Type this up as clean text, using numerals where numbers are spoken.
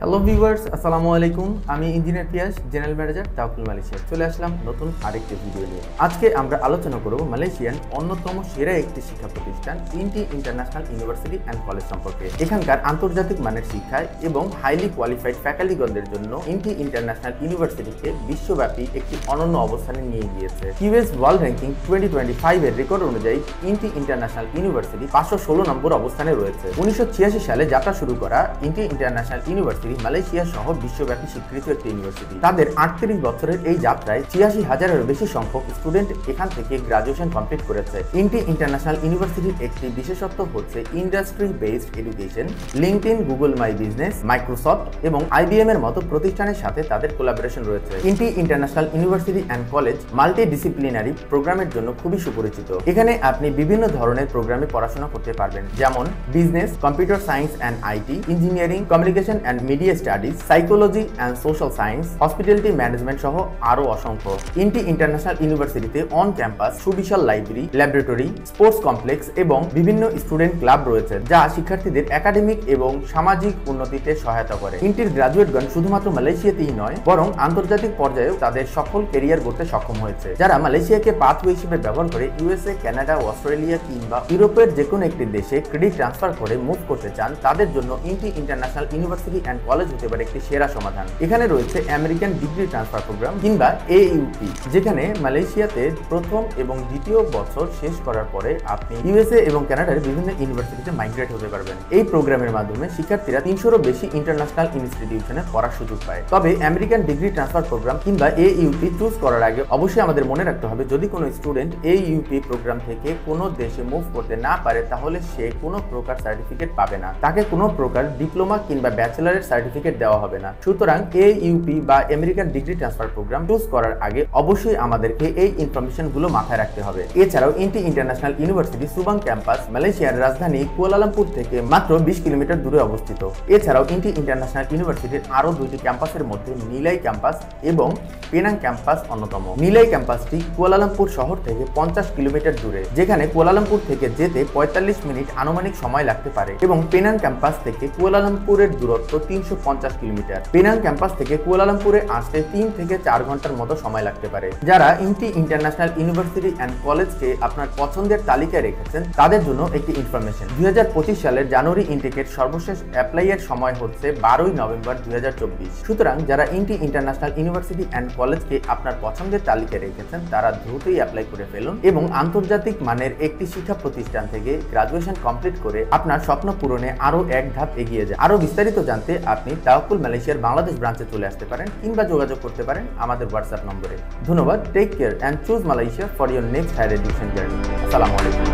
Hello viewers, আসসালামু আলাইকুম। আমি ইঞ্জিনিয়ার পিয়াস, জেনারেল ম্যানেজার তাওয়াক্কুল মালয়েশিয়া। চলে আসলাম নতুন আরেকটি ভিডিও নিয়ে। আজকে আমরা আলোচনা করব মালয়েশিয়ান অন্যতম সেরা একটি শিক্ষা প্রতিষ্ঠান ইন্টি ইন্টারন্যাশনাল ইউনিভার্সিটি অ্যান্ড কলেজ সম্পর্কে। এখানকার আন্তর্জাতিক মানের শিক্ষায় এবং হাইলি কোয়ালিফাইড ফ্যাকাল্টিগণদের জন্য ইন্টি ইন্টারন্যাশনাল ইউনিভার্সিটিকে বিশ্বব্যাপী একটি অনন্য অবস্থানে নিয়ে গিয়েছে। কিউএস ওয়ার্ল্ড র্যাঙ্কিং 2025 এর রেকর্ড অনুযায়ী ইন্টি ইন্টারন্যাশনাল ইউনিভার্সিটি 516 নম্বর অবস্থানে রয়েছে। 1986 সালে যাত্রা শুরু করা ইন্টি ইন্টারন্যাশনাল ইউনিভার্সিটি মালয়েশিয়া সহ বিশ্বব্যাপী স্বীকৃত একটি ইউনিভার্সিটি। তাদের 38 বছরের এই যাত্রায় ৮৬,০০০-এরও বেশি সংখ্যক স্টুডেন্ট এখান থেকে গ্রাজুয়েশন কমপ্লিট করেছে। ইন্টি ইন্টারন্যাশনাল ইউনিভার্সিটির একটি বিশেষত্ব হচ্ছে industry based education. LinkedIn, Google my business, Microsoft এবং আইবিএম এর মতো প্রতিষ্ঠানের সাথে তাদের কোলাবোরেশন রয়েছে। INTI international university and college multidisciplinary প্রোগ্রামের জন্য খুবই সুপরিচিত। এখানে আপনি বিভিন্ন ধরনের প্রোগ্রামে পড়াশোনা করতে পারবেন, যেমন business, computer science and IT, engineering, communication and media studies, psychology and social science, hospitality management সহ আরও অসংখ্য। ইন্টি ইন্টারন্যাশনাল ইউনিভার্সিটিতে অন ক্যাম্পাস সুবিশাল লাইব্রেরি, ল্যাবরেটরি, স্পোর্টস কমপ্লেক্স এবং বিভিন্ন স্টুডেন্ট ক্লাব রয়েছে, যা শিক্ষার্থীদের একাডেমিক এবং সামাজিক উন্নতিতে সহায়তা করে। ইন্টির গ্রাজুয়েটগণ শুধুমাত্র মালয়েশিয়াতেই নয়, বরং আন্তর্জাতিক পর্যায়েও তাদের সফল কেরিয়ার গড়তে সক্ষম হয়েছে। যারা মালয়েশিয়াকে পাথওয়ে হিসেবে ব্যবহার করে ইউএসএ, কানাডা, অস্ট্রেলিয়া কিংবা ইউরোপের যে কোনো একটি দেশে ক্রেডিট ট্রান্সফার করে মুভ করতে চান, তাদের জন্য ইন্টি ইন্টারন্যাশনাল ইউনিভার্সিটি অ্যান্ড কলেজ হতে পারে একটি সেরা সমাধান। এখানে রয়েছে আমেরিকান ডিগ্রি ট্রান্সফার প্রোগ্রাম কিংবা AUP, যেখানে মালয়েশিয়াতে প্রথম এবং দ্বিতীয় বছর শেষ করার পরে আপনি ইউএসএ এবং কানাডার বিভিন্ন ইউনিভার্সিটিতে মাইগ্রেট হতে পারবেন। এই প্রোগ্রামের মাধ্যমে শিক্ষার্থীরা 300-রও বেশি ইন্টারন্যাশনাল ইনস্টিটিউশনে পড়ার সুযোগ পায়। তবে আমেরিকান ডিগ্রি ট্রান্সফার প্রোগ্রাম কিংবা AUP চুজ করার আগে অবশ্যই আমাদের মনে রাখতে হবে, যদি কোনো স্টুডেন্ট AUP প্রোগ্রাম থেকে কোনো দেশে মুভ করতে না পারে, তাহলে সে কোনো প্রকার সার্টিফিকেট পাবে না। তাকে কোনো প্রকার ডিপ্লোমা কিংবা ব্যাচেলারের সার্টিফিকেট দেওয়া হবে না। সুতরাং AUP বা American degree transfer programme choose করার আগে অবশ্যই আমাদেরকে এই ইনফরমেশন গুলো মাথায় রাখতে হবে। এছাড়াও ইন্টি ইন্টারন্যাশনাল ইউনিভার্সিটি সুবাং ক্যাম্পাস মালয়েশিয়ার রাজধানী কুয়ালালামপুর থেকে মাত্র 20 কিলোমিটার দূরে অবস্থিত। এছাড়াও ইন্টি ইন্টারন্যাশনাল ইউনিভার্সিটির আরো 2টি ক্যাম্পাসের মধ্যে নিলাই ক্যাম্পাস এবং পেনাং ক্যাম্পাস অন্যতম। নিলাই ক্যাম্পাসটি কুয়ালালামপুর শহর থেকে 50 কিলোমিটার দূরে, যেখানে কুয়ালালামপুর থেকে যেতে 45 মিনিট আনুমানিক সময় লাগতে পারে, এবং পেনাং ক্যাম্পাস থেকে কুয়ালালামপুরের দূরত্ব 350 কিলোমিটার। পেনাং ক্যাম্পাস থেকে কুয়ালালামপুরে আসতে 3 থেকে 4 ঘন্টার মতো সময় লাগতে পারে। যারা ইন্টি ইন্টারন্যাশনাল ইউনিভার্সিটি অ্যান্ড কলেজকে আপনার পছন্দের তালিকায় রেখেছেন, তাদের জন্য একটি ইনফরমেশন। 2025 সালের জানুয়ারি ইনটেকের সর্বশেষ অ্যাপ্লাইয়ের সময় হচ্ছে 12 নভেম্বর 2024। সুতরাং যারা ইন্টি ইন্টারন্যাশনাল ইউনিভার্সিটি অ্যান্ড কলেজকে আপনার পছন্দের তালিকায় রেখেছেন, তারা দ্রুতই অ্যাপ্লাই করে ফেলুন এবং আন্তর্জাতিক মানের একটি শিক্ষা প্রতিষ্ঠান থেকে গ্রাজুয়েশন কমপ্লিট করে আপনার স্বপ্ন পূরণে আরো এক ধাপ এগিয়ে যায়। আরো বিস্তারিত জানতে আপনি তাওয়াক্কুল মালয়েশিয়ার বাংলাদেশ ব্রাঞ্চে চলে আসতে পারেন কিংবা যোগাযোগ করতে পারেন আমাদের হোয়াটসঅ্যাপ নম্বরে। ধন্যবাদ। Take care and choose Malaysia for your next higher education journey. আসসালামু আলাইকুম।